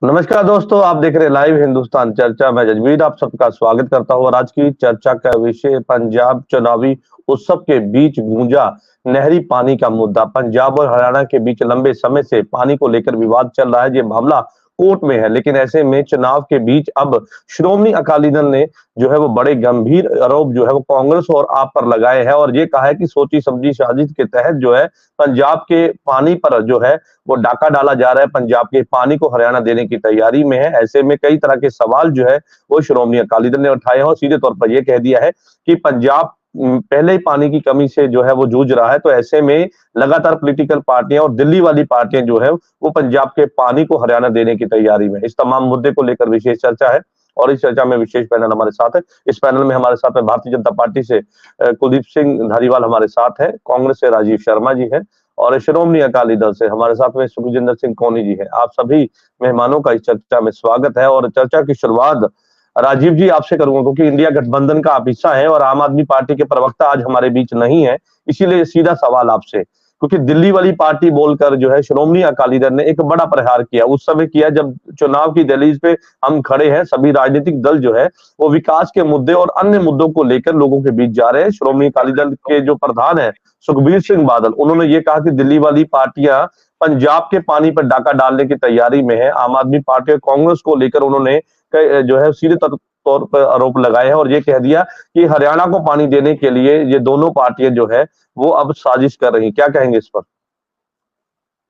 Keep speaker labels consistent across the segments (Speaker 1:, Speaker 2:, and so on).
Speaker 1: नमस्कार दोस्तों, आप देख रहे हैं लाइव हिंदुस्तान चर्चा। मैं जजवीर आप सबका स्वागत करता हूं और आज की चर्चा का विषय पंजाब चुनावी उत्सव के बीच गूंजा नहरी पानी का मुद्दा। पंजाब और हरियाणा के बीच लंबे समय से पानी को लेकर विवाद चल रहा है। ये मामला कोर्ट में है, लेकिन ऐसे में चुनाव के बीच अब श्रोमणी अकाली दल ने जो है वो बड़े गंभीर आरोप जो है वो कांग्रेस और आप पर लगाए हैं और ये कहा है कि सोची समझी साजिश के तहत जो है पंजाब के पानी पर जो है वो डाका डाला जा रहा है। पंजाब के पानी को हरियाणा देने की तैयारी में है। ऐसे में कई तरह के सवाल जो है वो श्रोमणी अकाली दल ने उठाए हैं और सीधे तौर पर यह कह दिया है कि पंजाब पहले ही पानी की कमी से जो है वो जूझ रहा है। तो ऐसे में लगातार पॉलिटिकल पार्टियां और दिल्ली वाली पार्टियां जो है वो पंजाब के पानी को हरियाणा देने की तैयारी में। इस तमाम मुद्दे को लेकर विशेष चर्चा है और इस चर्चा में विशेष पैनल हमारे साथ है। इस पैनल में हमारे साथ में भारतीय जनता पार्टी से कुलदीप सिंह धारीवाल हमारे साथ है, कांग्रेस से राजीव शर्मा जी है और श्रोमणी अकाली दल से हमारे साथ में सुखजिंदर सिंह कोनी जी है। आप सभी मेहमानों का इस चर्चा में स्वागत है और चर्चा की शुरुआत राजीव जी आपसे करूंगा, क्योंकि इंडिया गठबंधन का आप हिस्सा है और आम आदमी पार्टी के प्रवक्ता आज हमारे बीच नहीं है। इसीलिए सीधा सवाल आपसे, क्योंकि दिल्ली वाली पार्टी बोलकर जो है श्रोमणी अकाली दल ने एक बड़ा प्रहार किया। उस समय किया जब चुनाव की दहलीज पे हम खड़े हैं। सभी राजनीतिक दल जो है वो विकास के मुद्दे और अन्य मुद्दों को लेकर लोगों के बीच जा रहे हैं। श्रोमणी अकाली दल के जो प्रधान है सुखबीर सिंह बादल, उन्होंने ये कहा कि दिल्ली वाली पार्टियां पंजाब के पानी पर डाका डालने की तैयारी में है। आम आदमी पार्टी और कांग्रेस को लेकर उन्होंने जो है सीधे तौर पर आरोप लगाए हैं और ये कह दिया कि हरियाणा को पानी देने के लिए ये दोनों पार्टियां जो है वो अब साजिश कर रही। क्या कहेंगे इस पर?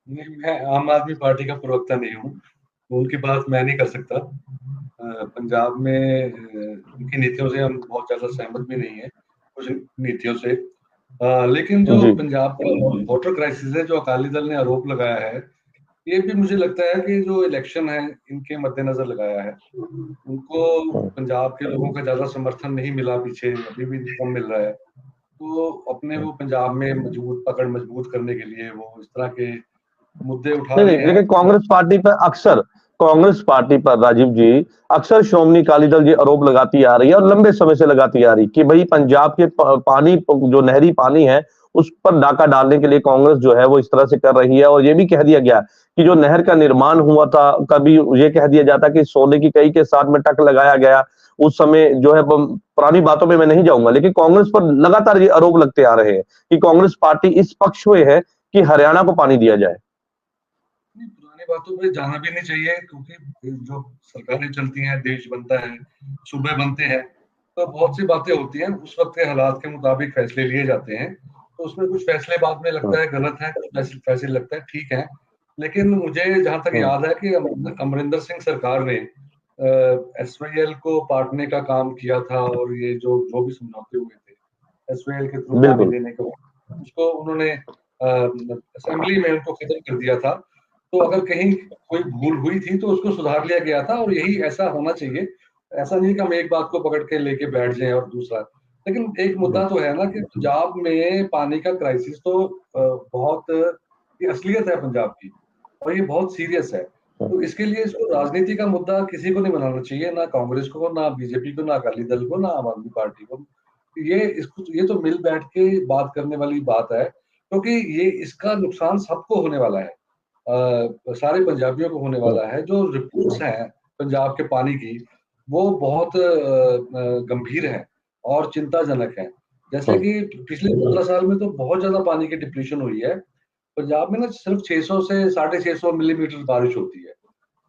Speaker 2: नहीं, मैं आम आदमी पार्टी का प्रवक्ता नहीं हूँ, उनकी बात मैं नहीं कर सकता। पंजाब में उनकी नीतियों से हम बहुत ज्यादा सहमत भी नहीं है, कुछ नीतियों से। लेकिन जो
Speaker 1: जी
Speaker 2: पंजाब का वाटर क्राइसिस है, जो अकाली दल ने आरोप लगाया है, ये भी मुझे लगता है कि जो इलेक्शन है इनके मद्देनजर लगाया है। उनको पंजाब के लोगों का ज्यादा समर्थन नहीं मिला, पीछे अभी भी कम मिल रहा है। तो अपने वो पंजाब में मजबूत करने के लिए वो इस तरह के मुद्दे उठा
Speaker 1: नहीं
Speaker 2: रहे
Speaker 1: नहीं,
Speaker 2: हैं।
Speaker 1: लेकिन कांग्रेस पार्टी पर राजीव जी अक्सर श्रोमणी अकाली दल ये आरोप लगाती आ रही है और लंबे समय से लगाती आ रही कि भाई पंजाब के पानी जो नहरी पानी है उस पर डाका डालने के लिए कांग्रेस जो है वो इस तरह से कर रही है। और ये भी कह दिया गया कि जो नहर का निर्माण हुआ था, कभी ये कह दिया जाता कि सोने की कई के साथ में टक लगाया गया। उस समय जो है पुरानी बातों में मैं नहीं जाऊंगा, लेकिन कांग्रेस पर लगातार ये आरोप लगते आ रहे हैं कि कांग्रेस पार्टी इस पक्ष में है कि हरियाणा को पानी दिया जाए।
Speaker 2: पुरानी बातों पे जाना भी नहीं चाहिए, क्योंकि जो सरकारें चलती हैं, देश बनता है, सूबे बनते हैं, तो बहुत सी बातें होती हैं, उस वक्त के हालात के मुताबिक फैसले लिए जाते हैं। तो उसमें कुछ फैसले बाद में लगता है गलत है, कुछ फैसले लगता है ठीक है। लेकिन मुझे जहां तक याद है कि अमरिंदर सिंह सरकार ने एसवाईएल को पाटने का काम किया था और ये जो जो भी समझौते हुए थे एसवाईएल के थ्रू पानी
Speaker 1: बिल्कुल।
Speaker 2: देने का, उसको उन्होंने असेंबली में उनको खत्म कर दिया था। तो अगर कहीं कोई भूल हुई थी तो उसको सुधार लिया गया था और यही ऐसा होना चाहिए। ऐसा नहीं कि हम एक बात को पकड़ के लेके बैठ जाएं और दूसरा। लेकिन एक मुद्दा तो है ना कि पंजाब में पानी का क्राइसिस तो बहुत ये असलियत है पंजाब की, और ये बहुत सीरियस है। तो इसके लिए इसको राजनीति का मुद्दा किसी को नहीं बनाना चाहिए, ना कांग्रेस को, ना बीजेपी को, ना अकाली दल को, ना आम आदमी पार्टी को। ये तो मिल बैठ के बात करने वाली बात है, क्योंकि ये इसका नुकसान सबको होने वाला है। सारे पंजाबियों को होने वाला है। जो रिपोर्ट्स हैं पंजाब के पानी की, वो बहुत गंभीर हैं और चिंताजनक हैं। जैसे कि पिछले 15 साल में तो बहुत ज्यादा पानी की डिप्लीशन हुई है पंजाब में ना। सिर्फ 600 से 650 मिलीमीटर बारिश होती है,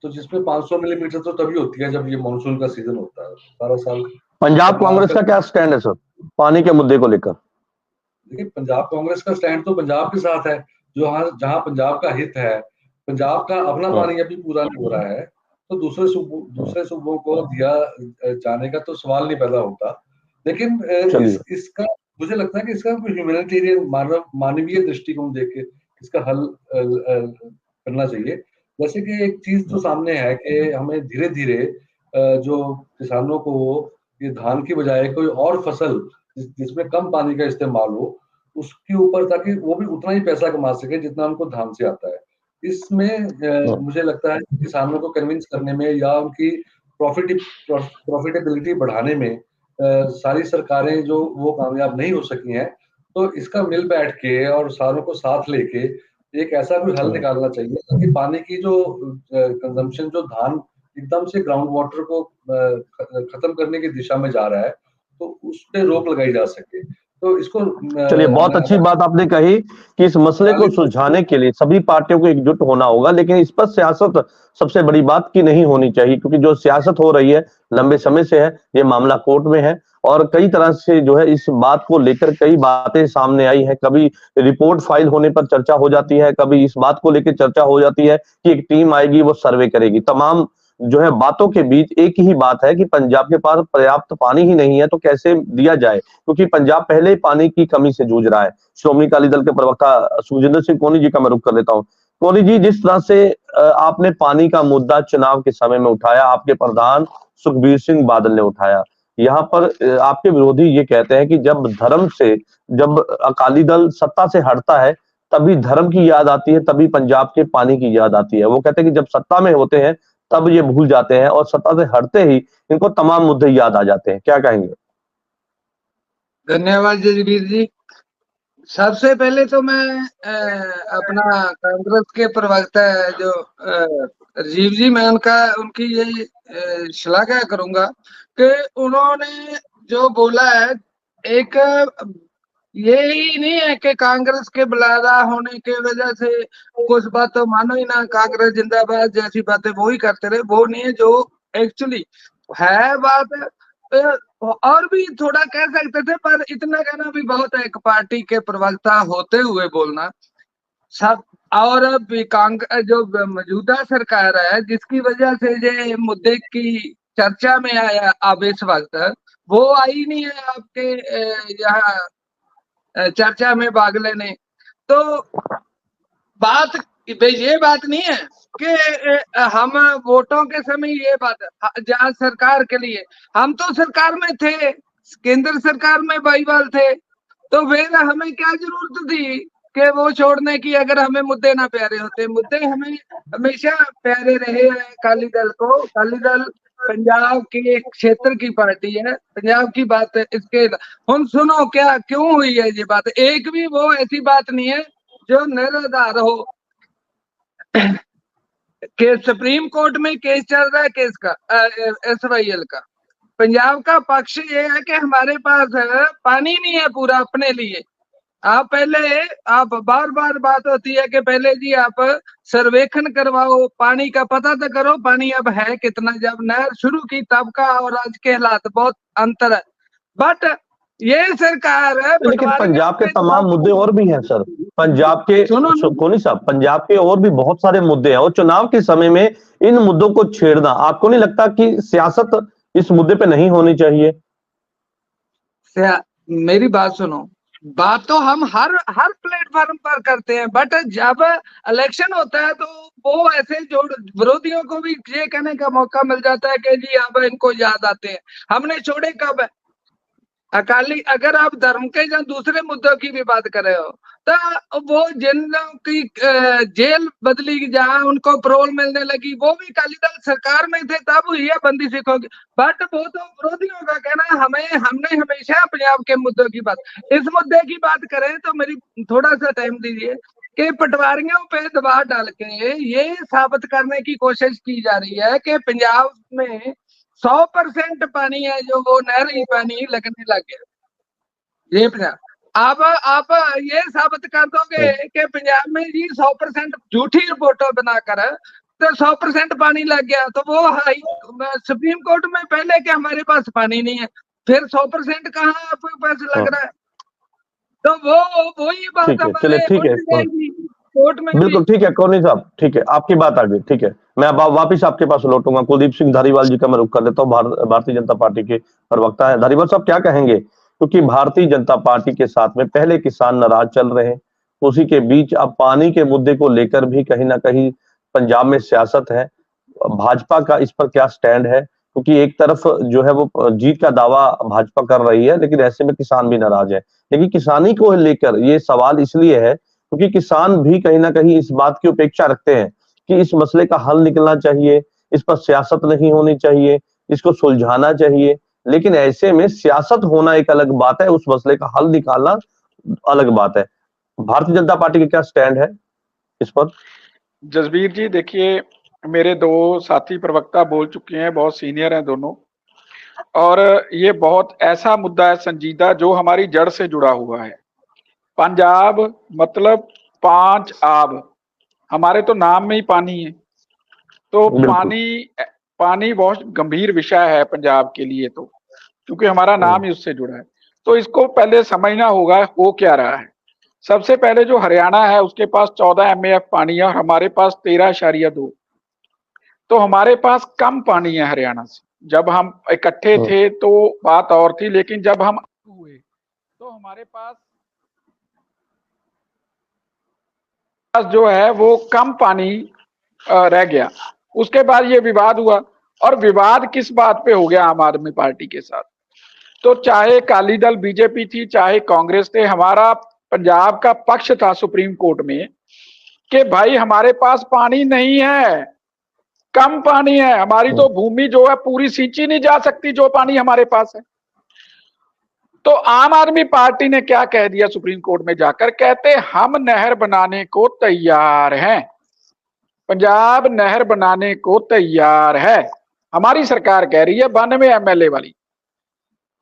Speaker 2: तो जिसमें 500 मिलीमीटर तो तभी होती है जब ये मानसून का सीजन होता है, सारा साल।
Speaker 1: पंजाब कांग्रेस
Speaker 2: कर्नाटक,
Speaker 1: का क्या स्टैंड है सर पानी के मुद्दे को लेकर?
Speaker 2: देखिए पंजाब कांग्रेस का स्टैंड तो पंजाब के साथ है, जो जहां पंजाब का हित है। पंजाब का अपना पानी अभी पूरा नहीं हो रहा है, तो दूसरे सूबों को दिया जाने का तो सवाल नहीं पैदा होता। लेकिन
Speaker 1: चलिए।
Speaker 2: इसका मुझे लगता है कि इसका कोई ह्यूमैनिटेरियन मानवीय दृष्टिकोण देख के इसका हल करना चाहिए। जैसे कि एक चीज तो सामने है कि हमें धीरे धीरे जो किसानों को ये धान की बजाय कोई और फसल जिसमें कम पानी का इस्तेमाल हो, उसके ऊपर, ताकि वो भी उतना ही पैसा कमा सके जितना उनको धान से आता है। इसमें मुझे लगता है कि किसानों को कन्विंस करने में या उनकी प्रॉफिटेबिलिटी बढ़ाने में सारी सरकारें जो वो कामयाब नहीं हो सकी हैं। तो इसका मिल बैठ के और सारों को साथ लेके एक ऐसा कोई हल निकालना चाहिए ताकि पानी की जो कंजम्पशन, जो धान एकदम से ग्राउंड वाटर को खत्म करने की दिशा में जा रहा है, तो उस पे रोक लगाई जा सके। तो इसको
Speaker 1: चलिए, बहुत अच्छी बात आपने कही कि इस मसले को सुलझाने के लिए सभी पार्टियों को एकजुट होना होगा, लेकिन इस पर सियासत सबसे बड़ी बात की नहीं होनी चाहिए, क्योंकि जो सियासत हो रही है लंबे समय से है, ये मामला कोर्ट में है और कई तरह से जो है इस बात को लेकर कई बातें सामने आई है। कभी रिपोर्ट फाइल होने पर चर्चा हो जाती है, कभी इस बात को लेकर चर्चा हो जाती है कि एक टीम आएगी वो सर्वे करेगी। तमाम जो है बातों के बीच एक ही बात है कि पंजाब के पास पर्याप्त पानी ही नहीं है, तो कैसे दिया जाए, क्योंकि पंजाब पहले ही पानी की कमी से जूझ रहा है। श्रोमणी अकाली दल के प्रवक्ता सुखजिंदर सिंह कोहली जी का मैं रुख कर लेता हूँ। कोहली जी, जिस तरह से आपने पानी का मुद्दा चुनाव के समय में उठाया, आपके प्रधान सुखबीर सिंह बादल ने उठाया, यहाँ पर आपके विरोधी ये कहते हैं कि जब अकाली दल सत्ता से हटता है तभी धर्म की याद आती है, तभी पंजाब के पानी की याद आती है। वो कहते हैं कि जब सत्ता में होते हैं तब ये भूल जाते हैं और सत्ता से हटते ही इनको तमाम मुद्दे याद आ जाते हैं। क्या कहेंगे?
Speaker 3: धन्यवाद जजवीर जी। सबसे पहले तो मैं अपना कांग्रेस के प्रवक्ता जो राजीव जी, मैं उनकी ये श्लाघा करूंगा कि उन्होंने जो बोला है, एक ये ही नहीं है कि कांग्रेस के बुलारा होने की वजह से कुछ बातों मानो ही ना, कांग्रेस जिंदाबाद जैसी बातें वो ही करते रहे, वो नहीं है। जो एक्चुअली है बात, और भी थोड़ा कह सकते थे, पर इतना कहना भी बहुत है एक पार्टी के प्रवक्ता होते हुए बोलना सब। और जो मौजूदा सरकार है जिसकी वजह से ये मुद्दे की चर्चा में आया अब इस वक्त, वो आई नहीं है आपके यहाँ चर्चा में भाग लेने। तो बात ये बात नहीं है कि हम वोटों के समय ये बात जहाँ सरकार के लिए, हम तो सरकार में थे, केंद्र सरकार में बाईवाल थे, तो फिर हमें क्या जरूरत थी कि वो छोड़ने की, अगर हमें मुद्दे ना प्यारे होते। मुद्दे हमें हमेशा प्यारे रहे हैं अकाली दल को। अकाली दल पंजाब के क्षेत्र की पार्टी है, पंजाब की बात है। इसके हम सुनो क्या क्यों हुई है ये बात, एक भी वो ऐसी बात नहीं है जो निराधार हो। के सुप्रीम कोर्ट में केस चल रहा है, केस का SYL का। पंजाब का पक्ष ये है कि हमारे पास पानी नहीं है पूरा अपने लिए। आप बार बार बात होती है कि पहले जी आप सर्वेक्षण करवाओ, पानी का पता तो करो, पानी अब है कितना। जब नहर शुरू की तब का और आज के हालात बहुत अंतर है। बट ये सरकार है,
Speaker 1: लेकिन पंजाब के तमाम मुद्दे और भी हैं सर। पंजाब के कोहली साहब, पंजाब के और भी बहुत सारे मुद्दे हैं और चुनाव के समय में इन मुद्दों को छेड़ना, आपको नहीं लगता कि सियासत इस मुद्दे पे नहीं होनी चाहिए?
Speaker 3: मेरी बात सुनो, बात तो हम हर प्लेटफॉर्म पर करते हैं, बट जब इलेक्शन होता है तो वो ऐसे जो विरोधियों को भी ये कहने का मौका मिल जाता है कि जी अब इनको याद आते हैं। हमने छोड़े कब है अकाली? अगर आप धर्म के या दूसरे मुद्दों की भी बात कर रहे हो तो वो जिन की जेल बदली, जहां उनको पैरोल मिलने लगी, वो भी अकाली दल सरकार में थे तब हुई है बंदी सिखों की। बट वो तो विरोधियों का कहना है, हमने हमेशा पंजाब के मुद्दों की बात, इस मुद्दे की बात करें तो मेरी थोड़ा सा टाइम दीजिए कि पटवारियों पे दबाव डाल के ये साबित करने की कोशिश की जा रही है कि पंजाब में 100% पानी है जो वो नहरी पानी लगने लग गया। ये पंजाब, आप ये साबित कर दोगे कि पंजाब में जी 100% झूठी रिपोर्ट बनाकर तो 100% पानी लग गया, तो वो सुप्रीम कोर्ट में पहले कि हमारे पास पानी नहीं है, फिर 100% कहाँ आपके पास लग रहा है? तो वो ये बात
Speaker 1: ठीक है,
Speaker 3: कोर्ट में।
Speaker 1: बिल्कुल ठीक है कोहली साहब, ठीक है, आपकी बात आ गई। ठीक है, मैं अब वापिस आपके पास लौटूंगा। कुलदीप सिंह धारीवाल जी का मैं रुख कर लेता हूँ, भारतीय जनता पार्टी के प्रवक्ता है। धारीवाल साहब क्या कहेंगे, क्योंकि भारतीय जनता पार्टी के साथ में पहले किसान नाराज चल रहे हैं, उसी के बीच अब पानी के मुद्दे को लेकर भी कहीं ना कहीं पंजाब में सियासत है। भाजपा का इस पर क्या स्टैंड है, क्योंकि एक तरफ जो है वो जीत का दावा भाजपा कर रही है, लेकिन ऐसे में किसान भी नाराज है। लेकिन किसानी को लेकर ये सवाल इसलिए है क्योंकि किसान भी कहीं ना कहीं इस बात की उपेक्षा रखते हैं कि इस मसले का हल निकलना चाहिए, इस पर सियासत नहीं होनी चाहिए, इसको सुलझाना चाहिए। लेकिन ऐसे में सियासत होना एक अलग बात है, उस मसले का हल निकालना अलग बात है। भारतीय जनता पार्टी का क्या स्टैंड है? इस पर?
Speaker 4: जसबीर जी देखिए, मेरे दो साथी प्रवक्ता बोल चुके हैं, बहुत सीनियर हैं दोनों, और ये बहुत ऐसा मुद्दा है संजीदा जो हमारी जड़ से जुड़ा हुआ है। पंजाब मतलब 5 आब, हमारे तो नाम में ही पानी है। तो पानी बहुत गंभीर विषय है पंजाब के लिए, तो क्योंकि हमारा नाम ही उससे जुड़ा है। तो इसको पहले समझना होगा हो क्या रहा है। सबसे पहले जो हरियाणा है उसके पास 14 MAF पानी है और हमारे पास 13.2। तो हमारे पास कम पानी है हरियाणा से। जब हम इकट्ठे थे तो बात और थी, लेकिन जब हम हुए तो हमारे पास जो है वो कम पानी रह गया। उसके बाद ये विवाद हुआ, और विवाद किस बात पे हो गया? आम आदमी पार्टी के साथ। तो चाहे अकाली दल बीजेपी थी, चाहे कांग्रेस थे, हमारा पंजाब का पक्ष था सुप्रीम कोर्ट में कि भाई हमारे पास पानी नहीं है, कम पानी है, हमारी तो भूमि जो है पूरी सींची नहीं जा सकती जो पानी हमारे पास है। तो आम आदमी पार्टी ने क्या कह दिया सुप्रीम कोर्ट में जाकर? कहते हम नहर बनाने को तैयार हैं, पंजाब नहर बनाने को तैयार है। हमारी सरकार कह रही है 92 MLA वाली,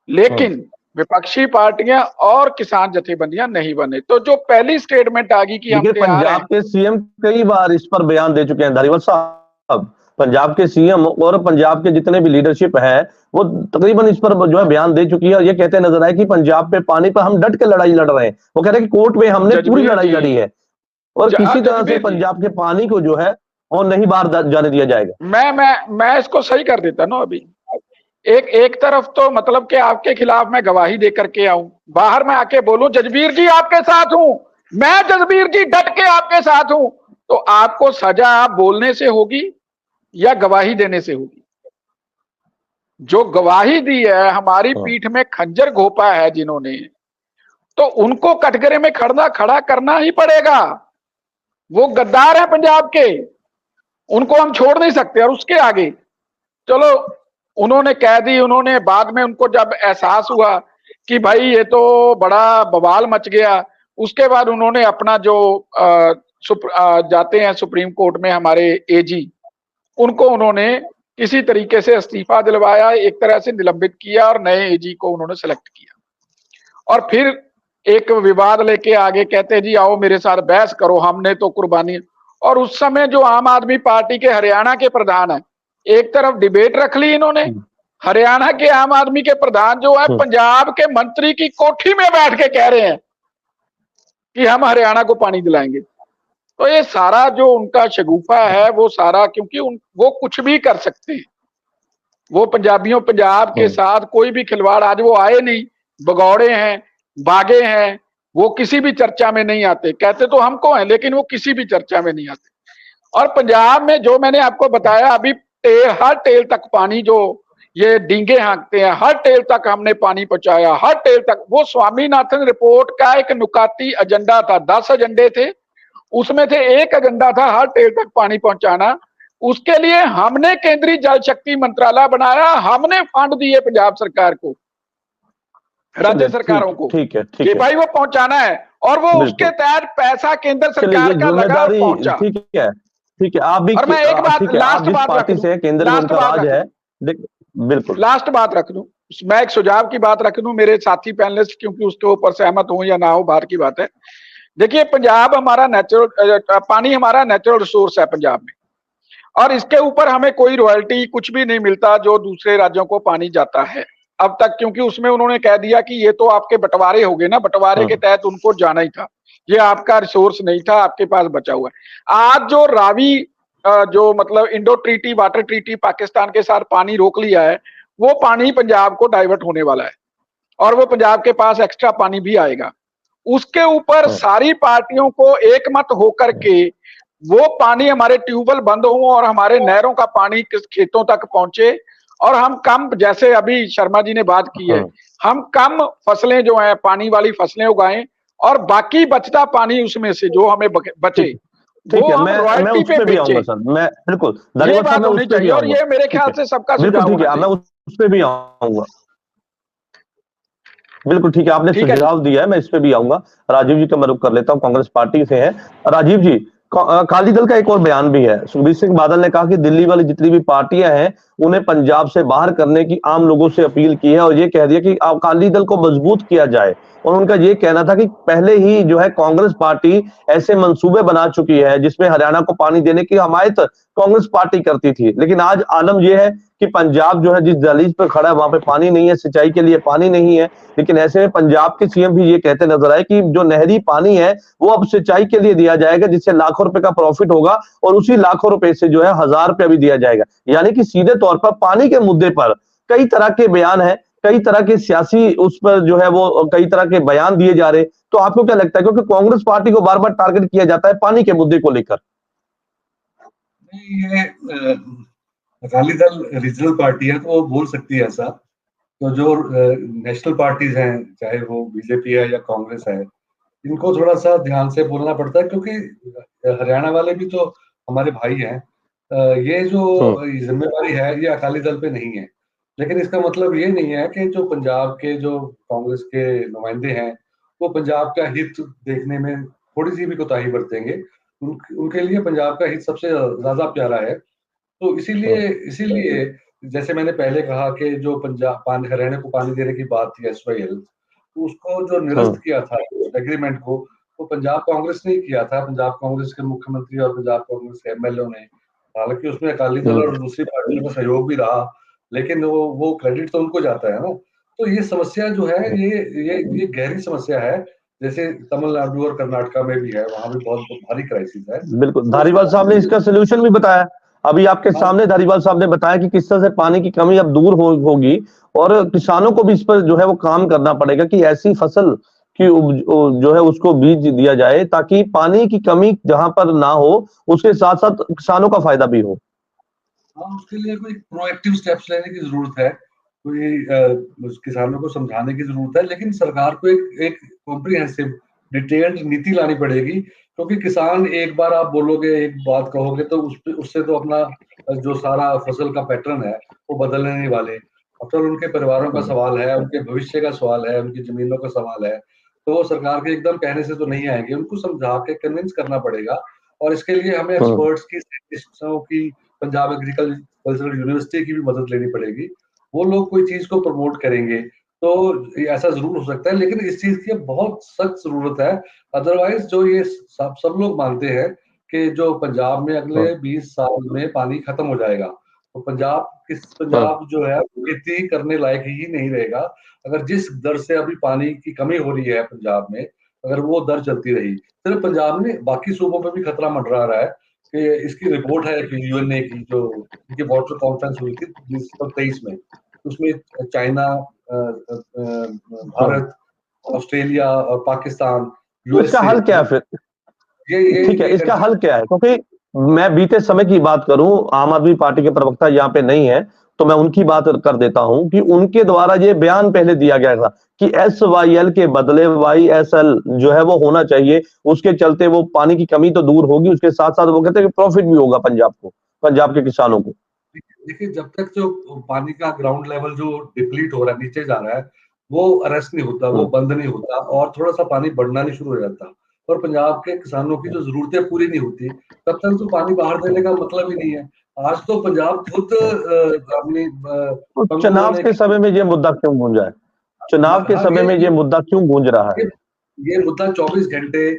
Speaker 4: लेकिन विपक्षी पार्टियां और किसान जथेबंदियां नहीं बने। तो जो पहली स्टेटमेंट आ गई कि हम
Speaker 1: पंजाब के सीएम कई बार इस पर बयान दे चुके हैं धारीवाल साहब। पंजाब के सीएम और पंजाब के जितने भी लीडरशिप है वो तकरीबन इस पर जो है बयान दे चुकी है, और ये कहते नजर आए कि पंजाब पे पानी पर हम डट के लड़ाई लड़ रहे हैं। वो कह रहे हैं कि कोर्ट में हमने पूरी लड़ाई लड़ी है और किसी तरह से पंजाब के पानी को जो है और नहीं बाहर जाने दिया जाएगा।
Speaker 4: मैं इसको सही कर देता ना। अभी एक तरफ तो मतलब कि आपके खिलाफ मैं गवाही दे करके आऊं, बाहर में आके बोलूं जसबीर जी आपके साथ हूं, मैं जसबीर जी डट के आपके साथ हूं, तो आपको सजा आप बोलने से होगी या गवाही देने से होगी? जो गवाही दी है, हमारी पीठ में खंजर घोपा है जिन्होंने, तो उनको कटघरे में खड़ा करना ही पड़ेगा। वो गद्दार है पंजाब के, उनको हम छोड़ नहीं सकते। और उसके आगे चलो उन्होंने कह दी, उन्होंने बाद में उनको जब एहसास हुआ कि भाई ये तो बड़ा बवाल मच गया, उसके बाद उन्होंने अपना जो जाते हैं सुप्रीम कोर्ट में हमारे AG, उनको उन्होंने किसी तरीके से इस्तीफा दिलवाया, एक तरह से निलंबित किया और नए AG को उन्होंने सेलेक्ट किया। और फिर एक विवाद लेके आगे कहते जी आओ मेरे साथ बहस करो, हमने तो कुर्बानी। और उस समय जो आम आदमी पार्टी के हरियाणा के प्रधान है, एक तरफ डिबेट रख ली इन्होंने, हरियाणा के आम आदमी के प्रधान जो है पंजाब के मंत्री की कोठी में बैठ के कह रहे हैं कि हम हरियाणा को पानी दिलाएंगे। तो ये सारा जो उनका शगुफा है वो सारा, क्योंकि वो कुछ भी कर सकते हैं, वो पंजाब के साथ कोई भी खिलवाड़, आज वो आए नहीं, भगौड़े हैं, भागे हैं, वो किसी भी चर्चा में नहीं आते। कहते तो हमको हैं लेकिन वो किसी भी चर्चा में नहीं आते। और पंजाब में जो मैंने आपको बताया अभी, हर टेल तक पानी, जो ये डींगे हाँकते हैं, हर टेल तक हमने पानी पहुंचाया, हर टेल तक। वो स्वामीनाथन रिपोर्ट का एक नुकाती एजेंडा था, 10 एजेंडे थे, उसमें से एक एजेंडा था हर टेल तक पानी पहुंचाना। उसके लिए हमने केंद्रीय जल शक्ति मंत्रालय बनाया, हमने फंड दिए पंजाब सरकार को, राज्य सरकारों को, कि भाई वो पहुंचाना है, और वो उसके तहत पैसा केंद्र सरकार का लगा और पहुंचा।
Speaker 1: ठीक है आप भी।
Speaker 4: और मैं एक बात, लास्ट बात रख
Speaker 1: बिल्कुल
Speaker 4: लास्ट बात रख दूं, मैं एक सुझाव की बात रख दूं मेरे साथी पैनलिस्ट, क्योंकि उसके ऊपर सहमत हो या ना हो बाहर की बात है। देखिए पंजाब हमारा पानी हमारा नेचुरल रिसोर्स है पंजाब में, और इसके ऊपर हमें कोई रॉयल्टी कुछ भी नहीं मिलता जो दूसरे राज्यों को पानी जाता है अब तक, क्योंकि उसमें उन्होंने कह दिया कि ये तो आपके बंटवारे हो गए ना, बंटवारे के तहत उनको जाना ही था, ये आपका रिसोर्स नहीं था, आपके पास बचा हुआ है। आज जो रावी जो मतलब Indo treaty water treaty Pakistan के साथ पानी रोक लिया है, वो पानी पंजाब को डाइवर्ट होने वाला है और वो पंजाब के पास एक्स्ट्रा पानी भी आएगा। उसके ऊपर सारी पार्टियों को एकमत होकर के वो पानी, हमारे ट्यूबवेल बंद हो और हमारे नहरों का पानी किस खेतों तक पहुंचे, और हम कम, जैसे अभी शर्मा जी ने बात की है, हम कम फसलें जो हैं पानी वाली फसलें उगाएं और बाकी बचता पानी उसमें से जो हमें बचे
Speaker 1: ठीक है, मैं उस पे भी आऊंगा सर, मैं बिल्कुल
Speaker 4: ये बात होनी चाहिए, और ये मेरे ख्याल से सबका सुझाव है।
Speaker 1: मैं उस पे भी आऊंगा, बिल्कुल ठीक है, आपने सुझाव दिया है, मैं इस पे भी आऊंगा। राजीव जी का मैं रुख कर लेता हूँ, कांग्रेस पार्टी से है। राजीव जी, अकाली दल का एक और बयान भी है। सुखबीर सिंह बादल ने कहा कि दिल्ली वाली जितनी भी पार्टियां हैं उन्हें पंजाब से बाहर करने की आम लोगों से अपील की है और ये कह दिया कि अकाली दल को मजबूत किया जाए। और उनका ये कहना था कि पहले ही जो है कांग्रेस पार्टी ऐसे मंसूबे बना चुकी है जिसमें हरियाणा को पानी देने की हमायत कांग्रेस पार्टी करती थी, लेकिन आज आलम यह है कि पंजाब जो है जिस दहलीज पर खड़ा है वहां पे पानी नहीं है, सिंचाई के लिए पानी नहीं है। लेकिन ऐसे में पंजाब के सीएम भी ये कहते नजर आए कि जो नहरी पानी है वो अब सिंचाई के लिए दिया जाएगा, जिससे लाखों रुपए का प्रॉफिट होगा और उसी लाखों रुपए से जो है 1000 रुपया भी दिया जाएगा। यानी कि सीधे तौर पर पानी के मुद्दे पर कई तरह के बयान है, कई तरह के सियासी उस पर जो है वो कई तरह के बयान दिए जा रहे। तो आपको क्या लगता है, क्योंकि कांग्रेस पार्टी को बार बार टारगेट किया जाता है पानी के मुद्दे को लेकर?
Speaker 2: ये अकाली दल रीजनल पार्टी है तो वो बोल सकती है ऐसा। तो जो नेशनल पार्टीज हैं, चाहे वो बीजेपी है या कांग्रेस है, इनको थोड़ा सा ध्यान से बोलना पड़ता है, क्योंकि हरियाणा वाले भी तो हमारे भाई हैं। ये जो जिम्मेवारी है ये अकाली दल पे नहीं है। लेकिन इसका मतलब ये नहीं है कि जो पंजाब के जो कांग्रेस के नुमाइंदे हैं वो पंजाब का हित देखने में थोड़ी सी भी कोताही बरतेंगे। उनके लिए पंजाब का हित सबसे ज्यादा प्यारा है। तो इसीलिए जैसे मैंने पहले कहा कि जो पंजाब हरियाणा को पानी देने की बात थी SYL, तो उसको जो निरस्त किया था एग्रीमेंट को, वो पंजाब कांग्रेस ने ही किया था। पंजाब कांग्रेस के मुख्यमंत्री और पंजाब कांग्रेस के MLA ने, हालांकि उसमें अकाली दल और दूसरी पार्टियों का सहयोग भी रहा, लेकिन वो क्रेडिट तो उनको जाता है ना। तो ये समस्या जो है ये गहरी समस्या है। जैसे तमिलनाडु और कर्नाटका में भी है, वहां भी बहुत भारी क्राइसिस है।
Speaker 1: बिल्कुल, धारीवाल साहब ने इसका सोल्यूशन भी बताया। अभी आपके सामने धारीवाल साहब ने बताया कि किस तरह से पानी की कमी अब दूर होगी और किसानों को भी इस पर जो है वो काम करना पड़ेगा कि ऐसी फसल की जो है उसको बीज दिया जाए ताकि पानी की कमी जहां पर ना हो, उसके साथ साथ किसानों का फायदा भी हो।
Speaker 2: हाँ, उसके लिए कोई प्रोएक्टिव स्टेप्स लेने की जरूरत है, कोई किसानों को समझाने की जरूरत है, लेकिन सरकार को एक कॉम्प्रिहेंसिव डिटेल्ड नीति लानी पड़ेगी। क्योंकि किसान, एक बार आप बोलोगे, एक बात कहोगे तो उससे तो अपना जो सारा फसल का पैटर्न है वो बदलने नहीं वाले। असल उनके परिवारों का सवाल है, उनके भविष्य का सवाल है, उनकी जमीनों का सवाल है। तो वो सरकार के एकदम कहने से तो नहीं आएंगे, उनको समझा के कन्विंस करना पड़ेगा। और इसके लिए हमें एक्सपर्ट्स की, साइंटिस्टों की, पंजाब एग्रीकल्चरल यूनिवर्सिटी की भी मदद लेनी पड़ेगी। वो लोग कोई चीज को प्रमोट करेंगे तो ऐसा जरूर हो सकता है, लेकिन इस चीज की बहुत सख्त जरूरत है। अदरवाइज जो ये सब लोग मानते हैं कि जो पंजाब में अगले 20 साल में पानी खत्म हो जाएगा, तो पंजाब जो है खेती करने लायक ही नहीं रहेगा। अगर जिस दर से अभी पानी की कमी हो रही है पंजाब में, अगर वो दर चलती रही, सिर्फ पंजाब में बाकी सूबों पे भी खतरा मंडरा रहा है। कि इसकी रिपोर्ट है कि UN की जो इनकी वाटर कॉन्फ्रेंस हुई थी 2023 में, उसमें चाइना, भारत, ऑस्ट्रेलिया और पाकिस्तान,
Speaker 1: तो इसका हल क्या है फिर? ठीक है, इसका हल क्या है? क्योंकि मैं बीते समय की बात करूं, आम आदमी पार्टी के प्रवक्ता यहाँ पे नहीं है तो मैं उनकी बात कर देता हूं कि उनके द्वारा ये बयान पहले दिया गया था कि SYL के बदले YSL जो है वो होना चाहिए, उसके चलते वो पानी की कमी तो दूर होगी, उसके साथ साथ वो कहते हैं कि प्रॉफिट भी होगा पंजाब को, पंजाब के किसानों को।
Speaker 2: देखिए, जब तक जो पानी का ग्राउंड लेवल जो डिप्लीट हो रहा है, नीचे जा रहा है, वो अरेस्ट नहीं होता, वो बंद नहीं होता और थोड़ा सा पानी बढ़ना नहीं शुरू हो जाता और पंजाब के किसानों की जो जरूरतें पूरी नहीं होती, तब तक तो पानी बाहर देने का मतलब ही नहीं है। आज तो पंजाब खुद अपनी
Speaker 1: चुनाव के समय में ये मुद्दा क्यों गूंजा है? चुनाव के समय में ये मुद्दा क्यों गूंज रहा है?
Speaker 2: ये मुद्दा 24 घंटे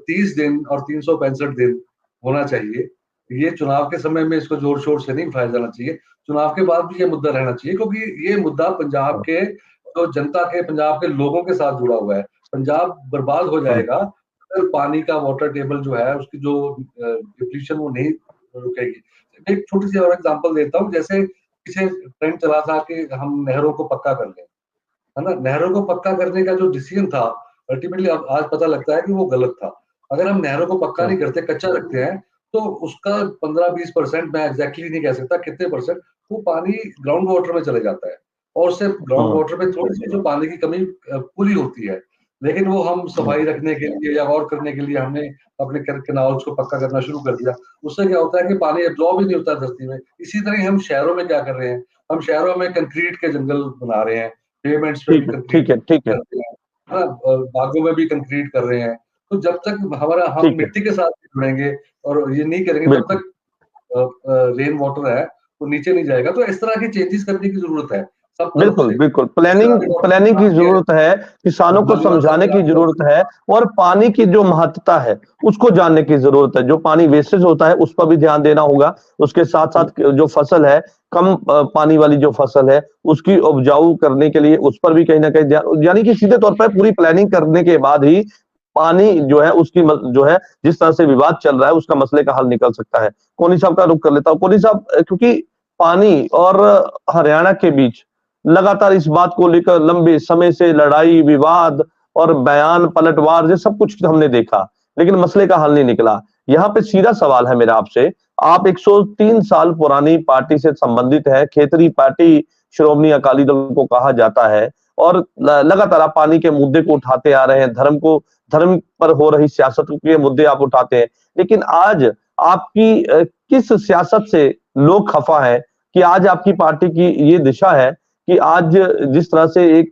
Speaker 2: 30 दिन और 365 दिन होना चाहिए। ये चुनाव के समय में इसको जोर शोर से नहीं उठाया जाना चाहिए, चुनाव के बाद भी ये मुद्दा रहना चाहिए, क्योंकि ये मुद्दा पंजाब के जो जनता के, पंजाब के लोगों के साथ जुड़ा हुआ है। पंजाब बर्बाद हो जाएगा अगर पानी का वाटर टेबल जो है उसकी जो डिप्लीशन वो नहीं रुकेगी। एक छोटी सी और एग्जांपल देता हूँ, जैसे पीछे ट्रेंड चला था कि हम नहरों को पक्का कर लें, है ना। नहरों को पक्का करने का जो डिसीजन था, अल्टीमेटली अब आज पता लगता है कि वो गलत था। अगर हम नहरों को पक्का नहीं करते, कच्चा रखते हैं, तो उसका 15-20%, मैं एग्जैक्टली नहीं कह सकता कितने परसेंट, वो पानी ग्राउंड वाटर में चले जाता है और उससे ग्राउंड वाटर में थोड़ी सी जो पानी की कमी पूरी होती है। लेकिन वो हम सफाई रखने के लिए या और करने के लिए हमने अपने कैनाल्स को पक्का करना शुरू कर दिया। उससे क्या होता है कि पानी एब्जॉर्ब ही नहीं होता धरती में। इसी तरह हम शहरों में क्या कर रहे हैं, हम शहरों में कंक्रीट के जंगल बना रहे हैं, पेमेंट्स पे भी कंक्रीट कर रहे हैं, बागों में भी कंक्रीट कर रहे हैं। तो जब तक हम
Speaker 1: ठीक है।
Speaker 2: मिट्टी के साथ जुड़ेंगे और ये नहीं करेंगे, तब तक रेन वाटर है वो नीचे नहीं जाएगा। तो इस तरह की चेंजेस करने की जरूरत है सब तरफ
Speaker 1: बिल्कुल
Speaker 2: से।
Speaker 1: बिल्कुल, प्लानिंग की जरूरत है, किसानों को समझाने की जरूरत है, और पानी की जो महत्ता है उसको जानने की जरूरत है। जो पानी वेस्टेज होता है उस पर भी ध्यान देना होगा। उसके साथ साथ जो फसल है, कम पानी वाली जो फसल है उसकी उपजाऊ करने के लिए उस पर भी कहीं ना कहीं ध्यान, यानी कि सीधे तौर पर पूरी प्लानिंग करने के बाद ही पानी जो है उसकी जो है जिस तरह से विवाद चल रहा है उसका मसले का हल निकल सकता है। कोनी साहब का रुख कर लेता हूँ। कोनी साहब, क्योंकि पानी और हरियाणा के बीच लगातार इस बात को लेकर लंबे समय से लड़ाई विवाद और बयान पलटवार ये सब कुछ हमने देखा, लेकिन मसले का हल नहीं निकला। यहाँ पे सीधा सवाल है मेरा आपसे, आप 103 साल पुरानी पार्टी से संबंधित है, खेतरी पार्टी श्रोमणी अकाली दल को कहा जाता है, और लगातार आप पानी के मुद्दे को उठाते आ रहे हैं, धर्म पर हो रही सियासत के मुद्दे आप उठाते हैं, लेकिन आज आपकी किस सियासत से लोग खफा है कि आज आपकी पार्टी की ये दिशा है कि आज जिस तरह से एक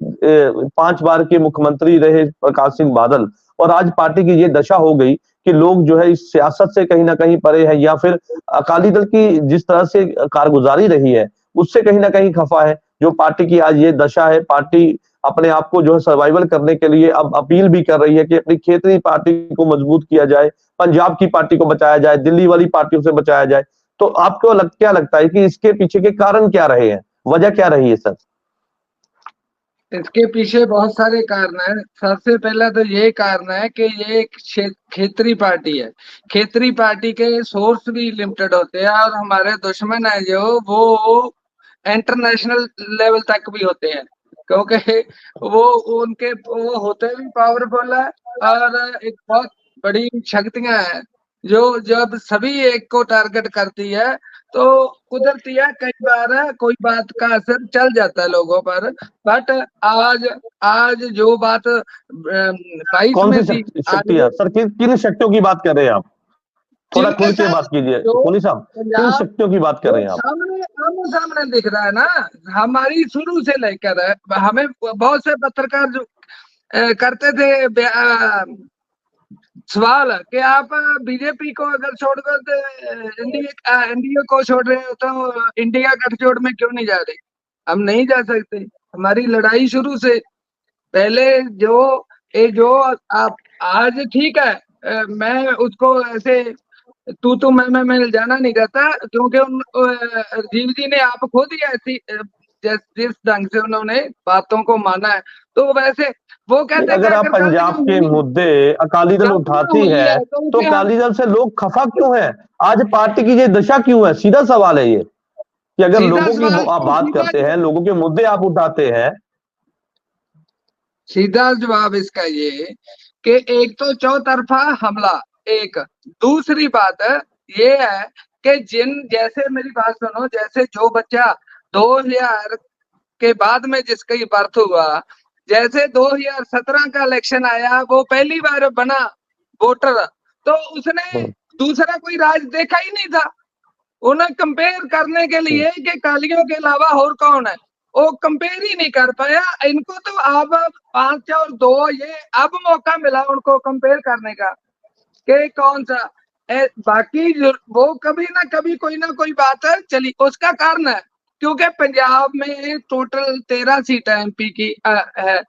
Speaker 1: 5 बार के मुख्यमंत्री रहे प्रकाश सिंह बादल, और आज पार्टी की ये दशा हो गई कि लोग जो है इस सियासत से कहीं ना कहीं परे है, या फिर अकाली दल की जिस तरह से कारगुजारी रही है उससे कहीं ना कहीं खफा है। जो पार्टी की आज ये दशा है, पार्टी अपने आप को जो है सर्वाइवल करने के लिए अब अपील भी कर रही है कि अपनी खेतरी पार्टी को मजबूत किया जाए, पंजाब की पार्टी को बचाया जाए, दिल्ली वाली पार्टियों से बचाया जाए। तो आपको क्या लगता है कि इसके पीछे के कारण क्या रहे हैं, वजह क्या रही है सर?
Speaker 3: इसके पीछे बहुत सारे कारण हैं। सबसे पहला तो ये कारण है कि ये एक खेतरी पार्टी है। खेतरी पार्टी के सोर्स भी लिमिटेड होते हैं, और हमारे दुश्मन है जो वो इंटरनेशनल लेवल तक भी होते हैं, क्योंकि वो होते भी पावरफुल है, और एक बहुत बड़ी शक्तियां हैं जो जब सभी एक को टारगेट करती है तो कुदरती है कई बार कोई बात का असर चल जाता है लोगों पर। बट आज जो बात 22
Speaker 1: कौन
Speaker 3: में
Speaker 1: सी
Speaker 3: थी,
Speaker 1: शक्तियां सर, किन शक्तियों की बात कर रहे हैं आप? थोड़ा खुल के बात कीजिए कोनी साहब, किन शक्तियों की बात कर रहे हैं आप?
Speaker 3: सामने सामने दिख रहा है ना, हमारी शुरू से लेकर हमें बहुत से पत्रकार जो करते थे सवाल कि आप बीजेपी को अगर छोड़कर एनडीए को छोड़ रहे हो तो इंडिया गठजोड़ में क्यों नहीं जा रहे? हम नहीं जा सकते। हमारी लड़ाई शुरू से पहले जो आप आज ठीक है, मैं उसको ऐसे तू मैं जाना नहीं रहता, क्योंकि राजीव जी ने आप खुद ही ऐसी जिस ढंग से उन्होंने बातों को माना है, तो वैसे वो कहते हैं
Speaker 1: अगर आप पंजाब के मुद्दे अकाली दल उठाती है तो अकाली दल से लोग खफा क्यों है? आज पार्टी की ये दशा क्यों है? सीधा सवाल है ये कि अगर लोगों की आप बात करते हैं, लोगों के मुद्दे आप उठाते हैं।
Speaker 3: सीधा जवाब इसका ये कि एक तो चौतरफा हमला, एक दूसरी बात ये है कि जैसे मेरी बात सुनो, जैसे जो बच्चा 2000 के बाद में जिसका ये बर्थ हुआ, जैसे 2017 का इलेक्शन आया, वो पहली बार बना वोटर, तो उसने दूसरा कोई राज देखा ही नहीं था। उन्हें कंपेयर करने के लिए कि कालियों के अलावा और कौन है, वो कंपेयर ही नहीं कर पाया। इनको तो अब 5 और 2 ये अब मौका मिला उनको कंपेयर करने का कि कौन सा बाकी वो कभी ना कभी कोई ना कोई बात है चली। उसका कारण है क्योंकि पंजाब में टोटल 13 सीट एमपी की है।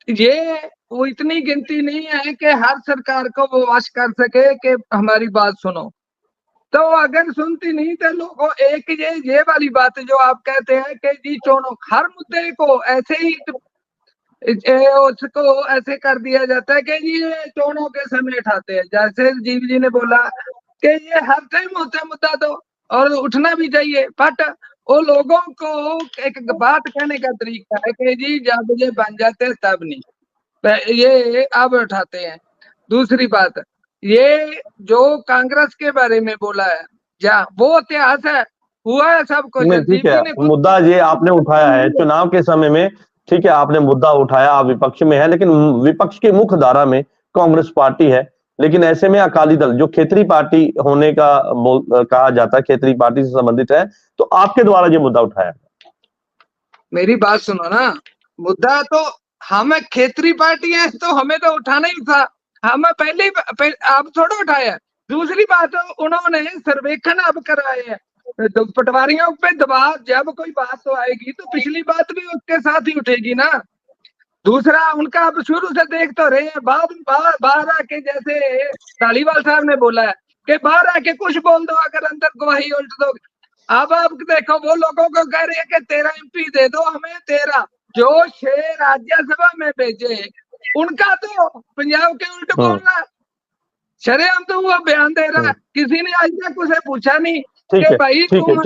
Speaker 3: ये वो इतनी गिनती नहीं है कि हर सरकार को वो वश कर सके कि हमारी बात सुनो। तो अगर सुनती नहीं तो लोगों एक ये वाली बात जो आप कहते हैं कि जी चुनो, हर मुद्दे को ऐसे ही उसको ऐसे कर दिया जाता है कि जी चुनाव के समय उठाते हैं। जैसे जीव जी ने बोला कि ये हर टाइम होता है मुद्दा, तो और उठना भी चाहिए, बट वो लोगों को एक बात कहने का तरीका है कि जी जब ये बन जाते हैं तब नहीं, ये अब उठाते हैं। दूसरी बात, ये जो कांग्रेस के बारे में बोला है, जहाँ वो इतिहास है, हुआ है सब कुछ।
Speaker 1: ठीक है, मुद्दा ये आपने उठाया है चुनाव के समय में, ठीक है, आपने मुद्दा उठाया, आप विपक्ष में है, लेकिन विपक्ष की मुख्य धारा में कांग्रेस पार्टी है, लेकिन ऐसे में अकाली दल जो खेतरी पार्टी होने का कहा जाता है, खेतरी पार्टी से संबंधित है, तो आपके द्वारा ये मुद्दा उठाया।
Speaker 3: मेरी बात सुनो ना, मुद्दा तो हम खेतरी पार्टी है तो हमें तो उठाना ही था। हम आप थोड़ा उठाया। दूसरी बात, उन्होंने सर्वेक्षण अब कराए हैं, तो पटवारियों पे दबाव, जब कोई बात तो आएगी तो पिछली बात भी उसके साथ ही उठेगी ना। दूसरा, उनका अब शुरू से देख तो रहे हैं, बाहर आके, जैसे धालीवाल साहब ने बोला है कि बाहर आके कुछ बोल दो, अगर अंदर गवाही उल्ट दो। अब आप देखो, वो लोगों को कह रहे हैं कि 13 MP दे दो हमें, 13 जो 6 राज्यसभा में भेजे, उनका तो पंजाब के उल्ट बोल रहा है। शरेआम तो वो बयान दे रहा है, किसी ने आज तक उसे पूछा नहीं कि भाई तुम,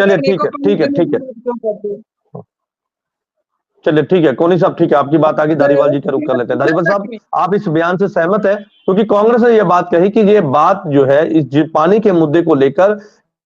Speaker 1: चलिए ठीक है कोनी साहब, ठीक है, आपकी बात आगे धारीवाल जी से रुक कर लेते हैं। धारीवाल साहब, आप इस बयान से सहमत है? क्योंकि कांग्रेस ने यह बात कही कि ये बात जो है इस पानी के मुद्दे को लेकर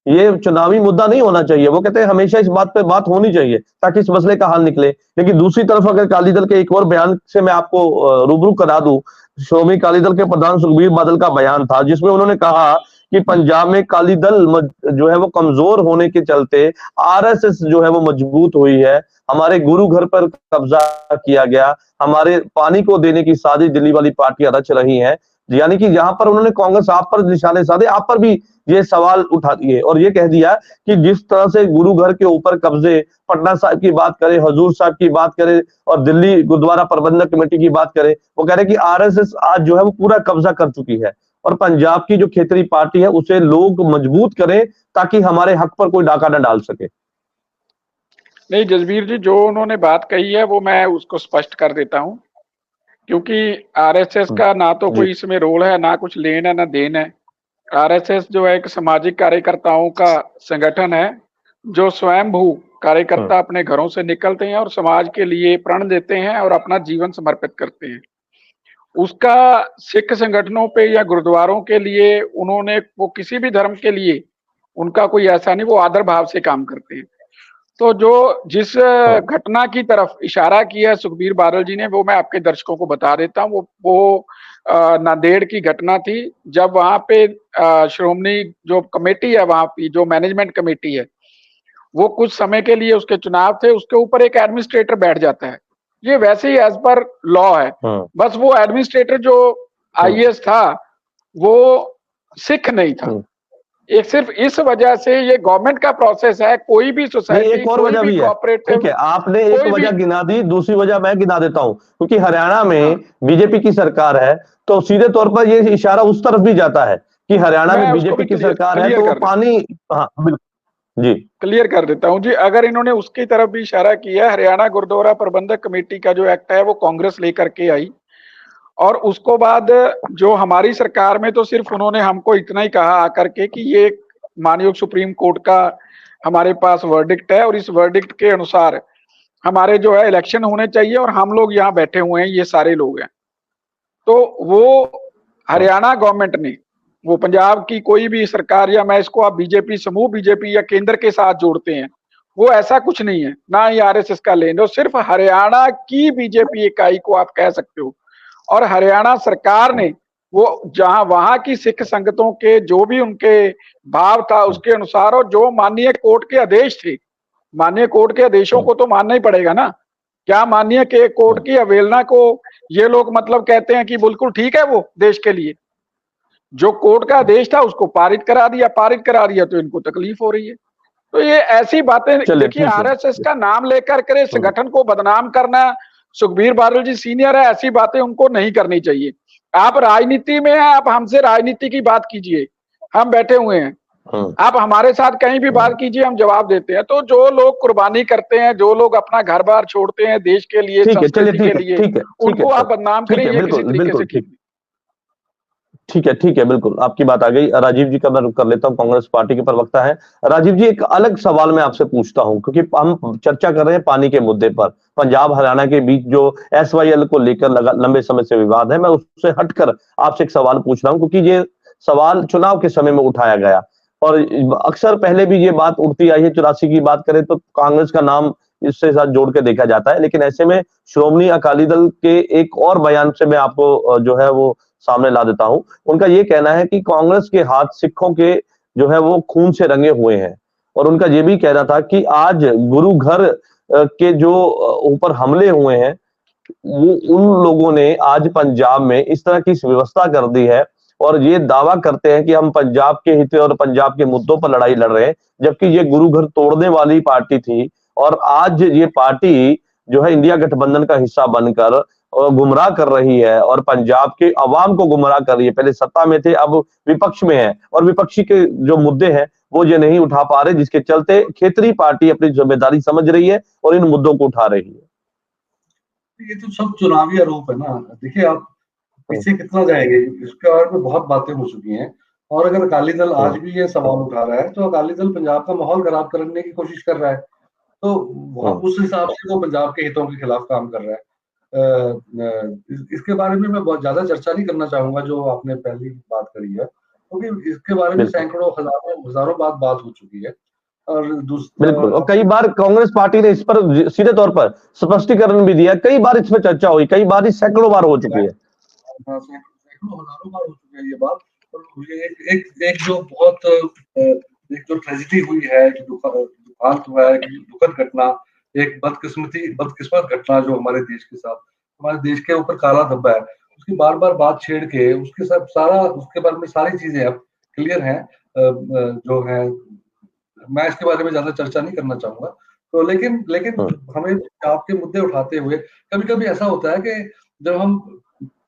Speaker 1: ये चुनावी मुद्दा नहीं होना चाहिए। वो कहते हैं हमेशा इस बात पे बात होनी चाहिए ताकि इस मसले का हल निकले। लेकिन दूसरी तरफ अगर अकाली दल के एक और बयान से मैं आपको रूबरू करा दूं, श्रोमणी अकाली दल के प्रधान सुखबीर बादल का बयान था, जिसमें उन्होंने कहा कि पंजाब में अकाली दल जो है वो कमजोर होने के चलते RSS जो है वो मजबूत हुई है, हमारे गुरु घर पर कब्जा किया गया, हमारे पानी को देने की साजिश दिल्ली वाली पार्टियां रच रही हैं। यानी कि यहाँ पर उन्होंने कांग्रेस आप पर निशाने साधे, आप पर भी ये सवाल उठा दिए और ये कह दिया कि जिस तरह से गुरु घर के ऊपर कब्जे, पटना साहिब की बात करें, हजूर साहब की बात करें और दिल्ली गुरुद्वारा प्रबंधक कमेटी की बात करें, वो कह रहे हैं कि RSS आज जो है वो पूरा कब्जा कर चुकी है और पंजाब की जो खेतरी पार्टी है उसे लोग मजबूत करें ताकि हमारे हक पर कोई डाका न डाल सके।
Speaker 4: नहीं जसबीर जी, जो उन्होंने बात कही है वो मैं उसको स्पष्ट कर देता हूं, क्योंकि RSS का ना तो कोई इसमें रोल है, ना कुछ लेन है ना देन है। RSS जो है एक सामाजिक कार्यकर्ताओं का संगठन है, जो स्वयंभू कार्यकर्ता अपने घरों से निकलते हैं और समाज के लिए प्रण देते हैं और अपना जीवन समर्पित करते हैं। उसका सिख संगठनों पे या गुरुद्वारों के लिए उन्होंने, वो किसी भी धर्म के लिए उनका कोई ऐसा नहीं, वो आदर भाव से काम करते हैं। तो जो जिस घटना की तरफ इशारा किया सुखबीर बादल जी ने, वो मैं आपके दर्शकों को बता देता हूँ। वो नांदेड़ की घटना थी, जब वहां पे श्रोमणी जो कमेटी है, वहां की जो मैनेजमेंट कमेटी है, वो कुछ समय के लिए उसके चुनाव थे, उसके ऊपर एक एडमिनिस्ट्रेटर बैठ जाता है। ये वैसे ही एज पर लॉ है, बस वो एडमिनिस्ट्रेटर जो IAS था वो सिख नहीं था। एक सिर्फ इस वजह से ये गवर्नमेंट का प्रोसेस है, कोई भी सोसाइटी,
Speaker 1: एक और वजह भी है, ठीक है, आपने एक वजह गिना दी, दूसरी वजह मैं गिना देता हूं, क्योंकि हरियाणा में बीजेपी की सरकार है तो सीधे तौर पर ये इशारा उस तरफ भी जाता है कि हरियाणा में बीजेपी की सरकार है तो वो पानी, हाँ बिल्कुल जी
Speaker 4: क्लियर कर देता हूं जी। अगर इन्होंने उसकी तरफ भी इशारा किया, हरियाणा गुरुद्वारा प्रबंधक कमेटी का जो एक्ट है वो कांग्रेस लेकर के आई और उसको बाद जो हमारी सरकार में तो सिर्फ उन्होंने हमको इतना ही कहा आकर के कि ये माननीय सुप्रीम कोर्ट का हमारे पास वर्डिक्ट है और इस वर्डिक्ट के अनुसार हमारे जो है इलेक्शन होने चाहिए और हम लोग यहाँ बैठे हुए हैं, ये सारे लोग हैं। तो वो हरियाणा गवर्नमेंट ने, वो पंजाब की कोई भी सरकार, या मैं इसको आप बीजेपी, समूह बीजेपी या केंद्र के साथ जोड़ते हैं, वो ऐसा कुछ नहीं है, ना ही RSS का लेन, सिर्फ हरियाणा की बीजेपी इकाई को आप कह सकते हो। और हरियाणा सरकार ने वो जहां वहां की सिख संगतों के जो भी उनके भाव था उसके अनुसार, और जो माननीय कोर्ट के आदेश थे, माननीय कोर्ट के आदेशों को तो मानना ही पड़ेगा ना। क्या माननीय के कोर्ट की अवहेलना को ये लोग मतलब कहते हैं कि बिल्कुल ठीक है वो देश के लिए? जो कोर्ट का आदेश था उसको पारित करा दिया तो इनको तकलीफ हो रही है। तो ये ऐसी बातें, देखिए RSS का नाम लेकर के संगठन को बदनाम करना, सुखबीर बादल जी सीनियर है, ऐसी बातें उनको नहीं करनी चाहिए। आप राजनीति में हैं, आप हमसे राजनीति की बात कीजिए, हम बैठे हुए हैं, आप हमारे साथ कहीं भी बात कीजिए, हम जवाब देते हैं। तो जो लोग कुर्बानी करते हैं, जो लोग अपना घर बार छोड़ते हैं देश के लिए, संस्कृति के लिए, उनको आप बदनाम करें, ये किसी तरीके से
Speaker 1: ठीक है, बिल्कुल आपकी बात आ गई। राजीव जी का मैं रुख कर लेता हूं, कांग्रेस पार्टी के प्रवक्ता है। राजीव जी, एक अलग सवाल मैं आपसे पूछता हूं, क्योंकि हम चर्चा कर रहे हैं पानी के मुद्दे पर, पंजाब हरियाणा के बीच जो SYL को लेकर लंबे समय से विवाद है, मैं उससे हटकर आपसे एक सवाल पूछ रहा हूं, क्योंकि ये सवाल चुनाव के समय में उठाया गया और अक्सर पहले भी ये बात उठती आई है। 84 की बात करें तो कांग्रेस का नाम इससे साथ जोड़ के देखा जाता है, लेकिन ऐसे में श्रोमणी अकाली दल के एक और बयान से मैं आपको जो है वो सामने ला देता हूं। उनका ये कहना है कि कांग्रेस के हाथ सिखों के जो है वो खून से रंगे हुए हैं और उनका ये भी कहना था कि आज गुरु घर के जो ऊपर हमले हुए हैं वो उन लोगों ने आज पंजाब में इस तरह की व्यवस्था कर दी है और ये दावा करते हैं कि हम पंजाब के हित और पंजाब के मुद्दों पर लड़ाई लड़ रहे हैं, जबकि ये गुरु घर तोड़ने वाली पार्टी थी। और आज ये पार्टी जो है इंडिया गठबंधन का हिस्सा बनकर गुमराह कर रही है और पंजाब के अवाम को गुमराह कर रही है। पहले सत्ता में थे, अब विपक्ष में है और विपक्षी के जो मुद्दे हैं वो ये नहीं उठा पा रहे, जिसके चलते क्षेत्रीय पार्टी अपनी जिम्मेदारी समझ रही है और इन मुद्दों को उठा रही है।
Speaker 2: ये तो सब चुनावी आरोप है ना। देखिए आप पीछे कितना जाएंगे, इसके बारे में बहुत बातें हो चुकी हैं। और अगर अकाली दल आज भी ये सवाल उठा रहा है तो अकाली दल पंजाब का माहौल खराब करने की कोशिश कर रहा है, तो उस हिसाब से वो पंजाब के हितों के खिलाफ काम कर रहा है। इसके बारे में मैं बहुत ज्यादा चर्चा नहीं करना चाहूंगा जो आपने पहली बात करी है, क्योंकि इसके बारे में सैकड़ों हजारों बात हो चुकी है। और
Speaker 1: बिल्कुल, और कई बार कांग्रेस पार्टी ने इस पर सीधे तौर पर स्पष्टीकरण भी दिया, कई बार इसमें चर्चा हुई, कई बार सैकड़ों बार हो चुकी है।
Speaker 2: सैकड़ों हजारों बार हो चुकी है ये बात। और ये एक जो बहुत एक जो ट्रेजेडी हुई है, दुखांत हुआ है, दुखद घटना, एक बदकिस्मत घटना जो हमारे देश के साथ, हमारे देश के ऊपर काला धब्बा है, उसकी बार बार बात छेड़ के उसके सब सारा उसके बारे में सारी चीजें अब क्लियर हैं जो है। मैं इसके बारे में ज्यादा चर्चा नहीं करना चाहूंगा। तो लेकिन हमें आपके मुद्दे उठाते हुए कभी कभी ऐसा होता है कि जब हम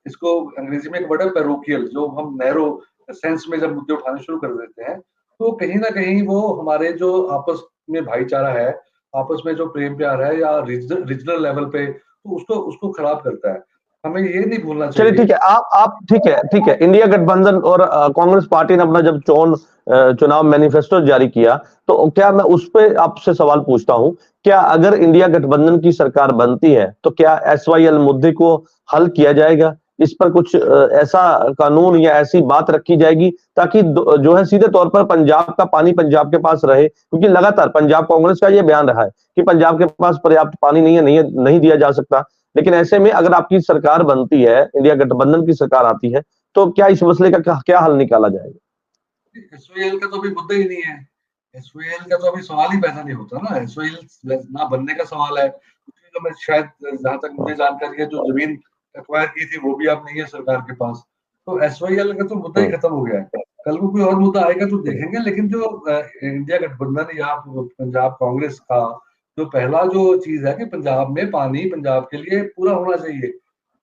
Speaker 2: इसको अंग्रेजी में एक वर्ड है पैरोकियल, जो हम नैरो सेंस में जब मुद्दे उठाने शुरू कर देते हैं तो कहीं ना कहीं वो हमारे जो आपस में भाईचारा है, आपस में जो प्रेम प्यार है या रीजनल लेवल पे, तो उसको खराब करता है। हमें ये नहीं भूलना चाहिए।
Speaker 1: चलिए ठीक है, आप ठीक है। इंडिया गठबंधन और कांग्रेस पार्टी ने अपना जब चुनाव मैनिफेस्टो जारी किया, तो क्या मैं उस पर आपसे सवाल पूछता हूं, क्या अगर इंडिया गठबंधन की सरकार बनती है तो क्या SYL मुद्दे को हल किया जाएगा? इस पर कुछ ऐसा कानून या ऐसी बात रखी जाएगी ताकि जो है सीधे तौर पर पंजाब का पानी पंजाब के पास रहे? क्योंकि लगातार पंजाब कांग्रेस का यह बयान रहा है कि पंजाब के पास पर्याप्त पानी नहीं दिया जा सकता। लेकिन ऐसे में अगर आपकी सरकार बनती है, इंडिया गठबंधन की सरकार आती है, तो क्या इस मसले का क्या हल निकाला जाएगा?
Speaker 2: SYL का तो अभी मुद्दा ही नहीं है। SYL का तो अभी सवाल ही पैदा नहीं होता ना। SYL ना बनने का सवाल है, तो मैं शायद जहां तक मुझे जानकारी है जो जमीन एक्वायर की थी वो भी अब नहीं है सरकार के पास। तो SYL का तो मुद्दा ही खत्म हो गया है। कल को कोई और मुद्दा आएगा तो देखेंगे, लेकिन जो इंडिया गठबंधन या पंजाब कांग्रेस का जो पहला जो चीज है कि पंजाब में पानी पंजाब के लिए पूरा होना चाहिए,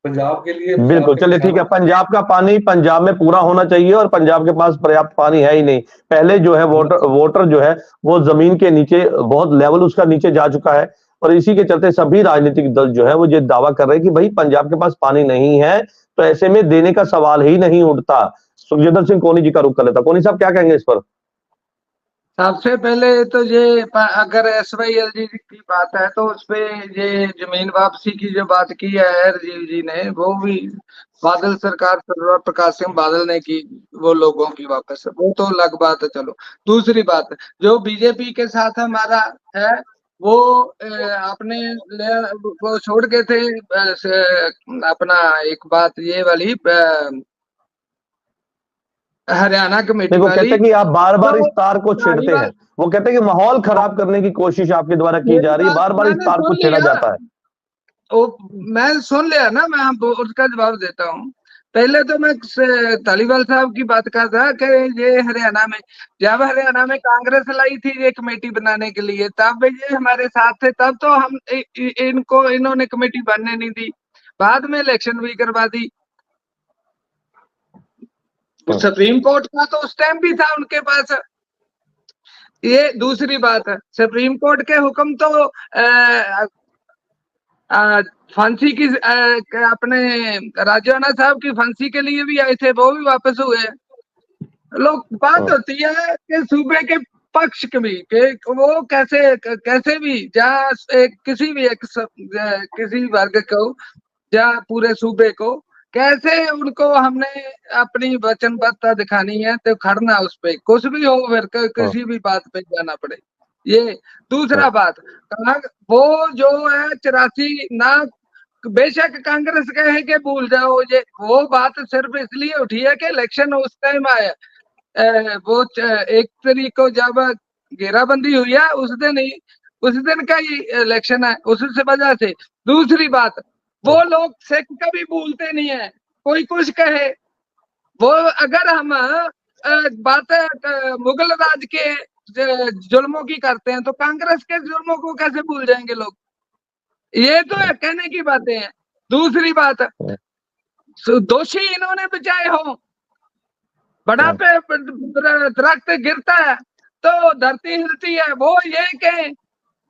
Speaker 2: पंजाब के लिए।
Speaker 1: बिल्कुल, चलिए ठीक है, पंजाब का पानी पंजाब में पूरा होना चाहिए और पंजाब के पास पर्याप्त पानी है ही नहीं। पहले जो है वोटर जो है वो जमीन के नीचे बहुत लेवल उसका नीचे जा चुका है और इसी के चलते सभी राजनीतिक दल जो है वो ये दावा कर रहे हैं कि भाई पंजाब के पास पानी नहीं है, तो ऐसे में देने का सवाल ही नहीं उठता। सुखजिंदर सिंह कोनी जी का रुख कर लेता। कोनी साहब क्या कहेंगे इस पर?
Speaker 3: सबसे पहले तो ये अगर SYL जी की बात है तो उसपे ये जमीन वापसी की जो बात की है राजीव जी ने, वो भी बादल सरकार सर्वराज प्रकाश सिंह बादल ने की, वो लोगों की वापस, वो तो अलग बात है। चलो दूसरी बात, जो बीजेपी के साथ हमारा है वो आपने वो छोड़ के थे अपना एक बात ये वाली हरियाणा कमेटी
Speaker 1: वो कहते हैं कि आप बार बार इस तार को छेड़ते हैं। वो कहते हैं कि माहौल खराब करने की कोशिश आपके द्वारा की जा रही है, बार बार इस तार को छेड़ा जाता है।
Speaker 3: मैं सुन लिया ना, मैं उसका जवाब देता हूँ। पहले तो मैं धालीवाल साहब की बात कर रहा कि ये हरियाणा में, जब हरियाणा में कांग्रेस लाई थी ये कमेटी बनाने के लिए, तब ये हमारे साथ थे, तब तो हम इन्होंने कमेटी बनने नहीं दी। बाद में इलेक्शन भी करवा दी। सुप्रीम कोर्ट का तो उस टाइम भी था उनके पास। ये दूसरी बात है, सुप्रीम कोर्ट के हुक्म तो फांसी की अपने राजवाना साहब की फांसी के लिए भी आए थे, वो भी वापस हुए। लोग बात होती है कि सूबे के पक्ष के भी कि वो कैसे भी जहाँ किसी वर्ग को या पूरे सूबे को कैसे उनको हमने अपनी वचनबद्धता दिखानी है, तो खड़ना उस पे, कुछ भी हो फिर किसी भी बात पे जाना पड़े। ये दूसरा बात, वो जो है 84 ना, बेशक कांग्रेस कहे कि भूल जाओ, ये वो बात सिर्फ इसलिए उठी है कि इलेक्शन उस टाइम आया, वो 1 तारीख को जब घेराबंदी हुई है उस दिन का ही इलेक्शन है, उस वजह से। दूसरी बात, वो लोग सिख कभी भूलते नहीं है, कोई कुछ कहे। वो अगर हम बातें मुगल राज के जुल्मों की करते हैं तो कांग्रेस के जुल्मों को कैसे भूल जाएंगे लोग? ये तो है, कहने की बातें हैं। दूसरी बात, दोषी इन्होंने बचाए हो। बड़ा पे दरख्त गिरता है तो धरती हिलती है, वो ये कहें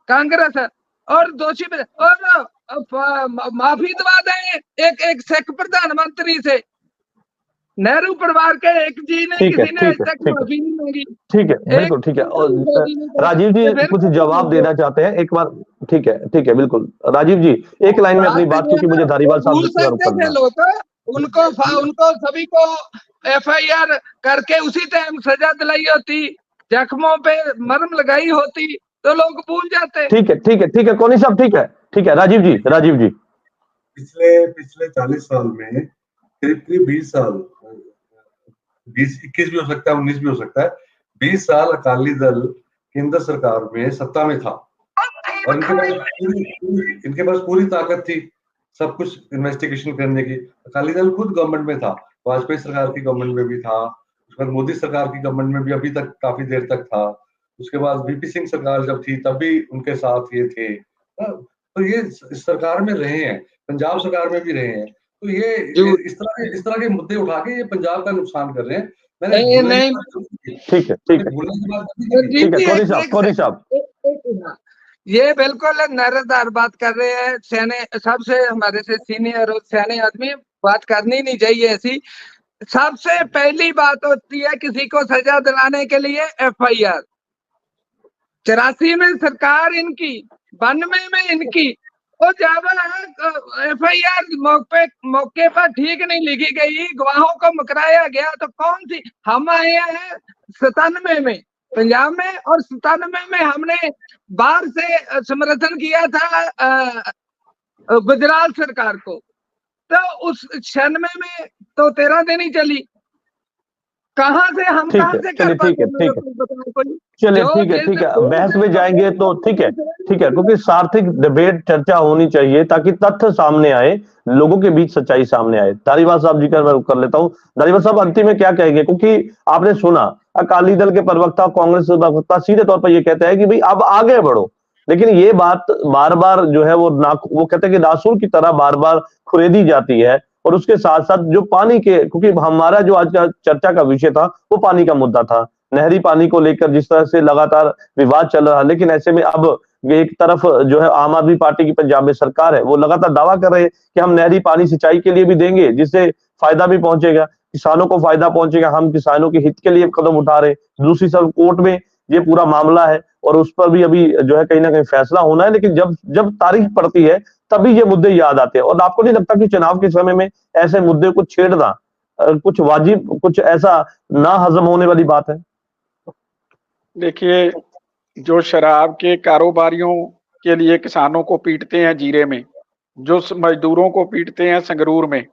Speaker 3: कांग्रेस और दोषी और माफी दवा दें एक सिख प्रधानमंत्री से। नेहरू परिवार के एक जी ने किसी ने आज तक माफी नहीं मांगी।
Speaker 1: ठीक है, बिल्कुल ठीक है। और राजीव जी कुछ जवाब देना चाहते हैं एक बार? ठीक है, बिल्कुल राजीव जी एक लाइन में अपनी बात, क्योंकि मुझे धारीवाल साहब से करना है।
Speaker 3: उनको सभी को FIR करके उसी टाइम सजा दिलाई होती, जख्मों पे मरहम लगाई होती तो लोग भूल जाते।
Speaker 1: ठीक है कोनी साहब, ठीक है राजीव जी
Speaker 2: पिछले 40 साल में करीब 20 साल, 21 भी हो सकता है, 19 भी हो सकता है, 20 साल अकाली दल केंद्र सरकार में सत्ता में था और इनके पास पूरी ताकत थी सब कुछ इन्वेस्टिगेशन करने की। अकाली दल खुद गवर्नमेंट में था, वाजपेयी सरकार की गवर्नमेंट में भी था, उसके बाद मोदी सरकार की गवर्नमेंट में भी अभी तक काफी देर तक था, उसके बाद VP सिंह सरकार जब थी तब भी उनके साथ ये थे। तो ये सरकार में रहे हैं, पंजाब सरकार में भी रहे हैं। तो ये इस तरह के मुद्दे उठा के ये पंजाब का नुकसान कर रहे हैं।
Speaker 1: ठीक है,
Speaker 3: ये बिल्कुल नाराजदार बात कर रहे हैं। सैने सबसे हमारे से सीनियर और सैने आदमी बात करनी नहीं चाहिए ऐसी। सबसे पहली बात होती है किसी को सजा दिलाने के लिए FIR। 84 में सरकार इनकी, 92 में इनकी, और जब FIR मौके पर ठीक नहीं लिखी गई, गवाहों को मुकराया गया, तो कौन सी हम आए हैं 97 में पंजाब में, और 97 में हमने बाहर से समर्थन किया था गुजरात सरकार को। तो उस 96 में तो 13 दिन ही चली, कहां से हम कहां से कर पाते?
Speaker 1: चलिए ठीक है, बहस में जाएंगे तो ठीक है, क्योंकि सार्थक डिबेट चर्चा होनी चाहिए ताकि तथ्य सामने आए, लोगों के बीच सच्चाई सामने आए। धारीवाल साहब जी का मैं कर लेता हूं। धारीवाल साहब अंतिम में क्या कहेंगे, क्योंकि आपने सुना अकाली दल के प्रवक्ता, कांग्रेस प्रवक्ता सीधे तौर पर ये कहते हैं कि भाई अब आगे बढ़ो, लेकिन ये बात बार बार जो है वो कहते हैं कि नासूर की तरह बार बार खुरेदी जाती है। और उसके साथ साथ जो पानी के, क्योंकि हमारा जो आज का चर्चा का विषय था वो पानी का मुद्दा था, नहरी पानी को लेकर जिस तरह से लगातार विवाद चल रहा है। लेकिन ऐसे में अब एक तरफ जो है आम आदमी पार्टी की पंजाब में सरकार है, वो लगातार दावा कर रहे हैं कि हम नहरी पानी सिंचाई के लिए भी देंगे, जिससे फायदा भी पहुंचेगा, किसानों को फायदा पहुंचेगा, हम किसानों के हित के लिए कदम उठा रहे हैं। दूसरी तरफ कोर्ट में ये पूरा मामला है और उस पर भी अभी जो है कहीं ना कहीं फैसला होना है। लेकिन जब तारीख पड़ती है तभी ये मुद्दे याद आते हैं। और आपको नहीं लगता कि चुनाव के समय में ऐसे मुद्दे को छेड़ना कुछ वाजिब, कुछ ऐसा ना हजम होने वाली बात है?
Speaker 4: देखिए, जो शराब के कारोबारियों के लिए किसानों को पीटते हैं जीरे में, जो मजदूरों को पीटते हैं संगरूर में,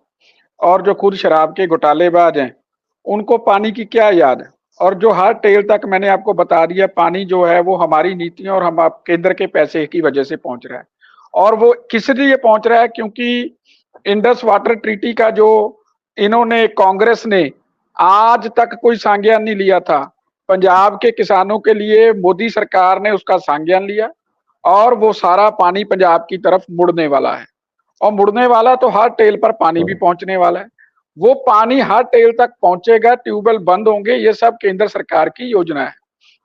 Speaker 4: और जो खुद शराब के घोटालेबाज हैं, उनको पानी की क्या याद है? और जो हर टेल तक मैंने आपको बता दिया, पानी जो है वो हमारी नीतियों और हम केंद्र के पैसे की वजह से पहुंच रहा है। और वो किस लिए पहुंच रहा है? क्योंकि इंडस वाटर ट्रीटी का जो इन्होंने, कांग्रेस ने आज तक कोई संज्ञान नहीं लिया था, पंजाब के किसानों के लिए मोदी सरकार ने उसका संज्ञान लिया और वो सारा पानी पंजाब की तरफ मुड़ने वाला है। और मुड़ने वाला तो हर टेल पर पानी भी पहुंचने वाला है। वो पानी हर टेल तक पहुंचेगा, ट्यूबवेल बंद होंगे, ये सब केंद्र सरकार की योजना है।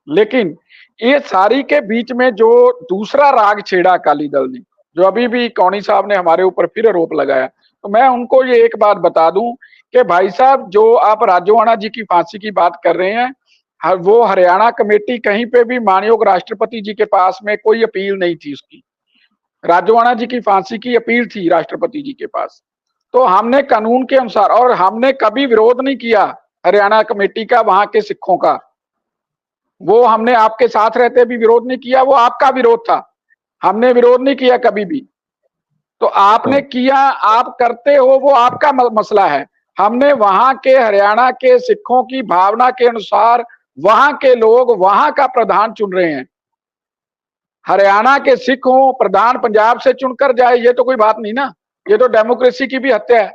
Speaker 4: लेकिन ये सारी के बीच में जो दूसरा राग छेड़ा अकाली दल ने, जो अभी भी कौनी साहब ने हमारे ऊपर फिर आरोप लगाया, तो मैं उनको ये एक बात बता दूं कि भाई साहब, जो आप राजोआणा जी की फांसी की बात कर रहे हैं, वो हरियाणा कमेटी कहीं पे भी मानयोग राष्ट्रपति जी के पास में कोई अपील नहीं थी उसकी। राजोआणा जी की फांसी की अपील थी राष्ट्रपति जी के पास। तो हमने कानून के अनुसार, और हमने कभी विरोध नहीं किया हरियाणा कमेटी का, वहां के सिखों का, वो हमने आपके साथ रहते भी विरोध नहीं किया, वो आपका विरोध था, हमने विरोध नहीं किया कभी भी। तो आपने किया, आप करते हो, वो आपका मसला है। हमने वहां के हरियाणा के सिखों की भावना के अनुसार वहां के लोग वहां का प्रधान चुन रहे हैं। हरियाणा के सिख हो, प्रधान पंजाब से चुनकर जाए, ये तो कोई बात नहीं ना। ये तो डेमोक्रेसी की भी हत्या है।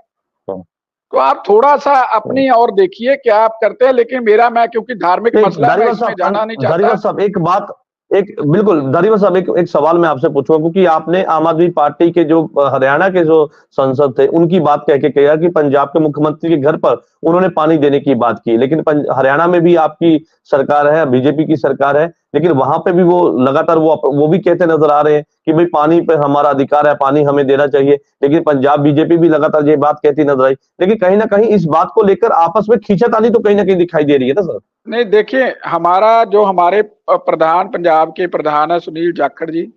Speaker 4: तो आप थोड़ा सा अपनी और देखिए क्या आप करते हैं, लेकिन मेरा, मैं क्योंकि धार्मिक मसला है, मैं इसमें जाना नहीं चाहता।
Speaker 1: धारीवाल साहब बिल्कुल धारीवाल साहब एक सवाल मैं आपसे पूछूंगा, क्योंकि आपने आम आदमी पार्टी के जो हरियाणा के जो सांसद थे उनकी बात कह के कहा कि पंजाब के मुख्यमंत्री के घर पर उन्होंने पानी देने की बात की, लेकिन हरियाणा में भी आपकी सरकार है, बीजेपी की सरकार है, लेकिन वहां पे भी वो लगातार वो भी कहते नजर आ रहे हैं कि भाई पानी पे हमारा अधिकार है, पानी हमें देना चाहिए, लेकिन पंजाब बीजेपी भी लगातार ये बात कहती नजर आई। लेकिन कहीं ना कहीं इस बात को लेकर आपस में खींचातानी तो कहीं ना कहीं दिखाई दे रही है ना सर?
Speaker 4: नहीं, देखिए, हमारे प्रधान, पंजाब के प्रधान है सुनील जाखड़ जी,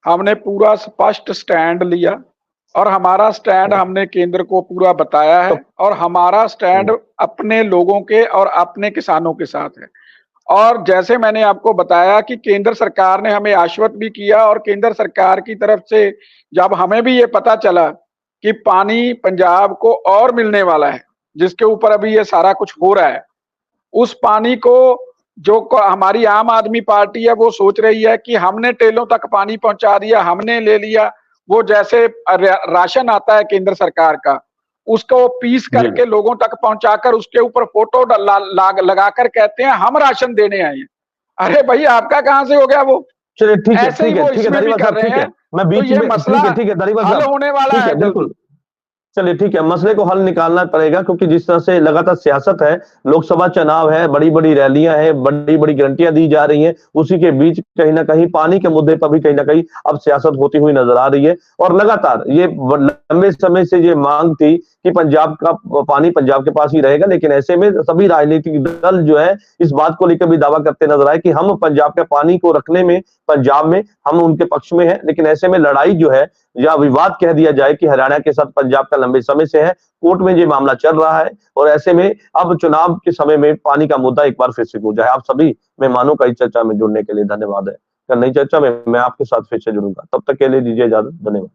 Speaker 4: हमने पूरा स्पष्ट स्टैंड लिया और हमारा स्टैंड हमने केंद्र को पूरा बताया है, और हमारा स्टैंड अपने लोगों के और अपने किसानों के साथ है। और जैसे मैंने आपको बताया कि केंद्र सरकार ने हमें आश्वस्त भी किया, और केंद्र सरकार की तरफ से जब हमें भी ये पता चला कि पानी पंजाब को और मिलने वाला है, जिसके ऊपर अभी ये सारा कुछ हो रहा है, उस पानी को जो हमारी आम आदमी पार्टी है वो सोच रही है कि हमने टेलों तक पानी पहुंचा दिया, हमने ले लिया। वो जैसे राशन आता है केंद्र सरकार का, उसको पीस करके लोगों तक पहुंचाकर उसके ऊपर फोटो लगाकर कहते हैं हम राशन देने आए हैं। अरे भाई, आपका कहां से हो गया वो?
Speaker 1: चलिए ठीक है,
Speaker 4: ऐसे ही वो इसमें भी कर रहे हैं।
Speaker 1: मैं बीच में, ठीक है धारीवाल साहब,
Speaker 4: हल होने वाला है
Speaker 1: बिल्कुल। चलिए ठीक है, मसले को हल निकालना पड़ेगा, क्योंकि जिस तरह से लगातार सियासत है, लोकसभा चुनाव है, बड़ी बड़ी रैलियां हैं, बड़ी बड़ी गारंटियां दी जा रही हैं, उसी के बीच कहीं ना कहीं पानी के मुद्दे पर भी कहीं ना कहीं अब सियासत होती हुई नजर आ रही है। और लगातार ये लंबे समय से ये मांग थी कि पंजाब का पानी पंजाब के पास ही रहेगा, लेकिन ऐसे में सभी राजनीतिक दल जो है इस बात को लेकर भी दावा करते नजर आए कि हम पंजाब के पानी को रखने में, पंजाब में हम उनके पक्ष में हैं। लेकिन ऐसे में लड़ाई जो है या विवाद कह दिया जाए कि हरियाणा के साथ पंजाब का लंबे समय से है, कोर्ट में ये मामला चल रहा है, और ऐसे में अब चुनाव के समय में पानी का मुद्दा एक बार फिर से गूंजा है। आप सभी मेहमानों का इस चर्चा में जुड़ने के लिए धन्यवाद है। नई चर्चा में मैं आपके साथ फिर से जुड़ूंगा, तब तक के लिए दीजिए इजाजत, धन्यवाद।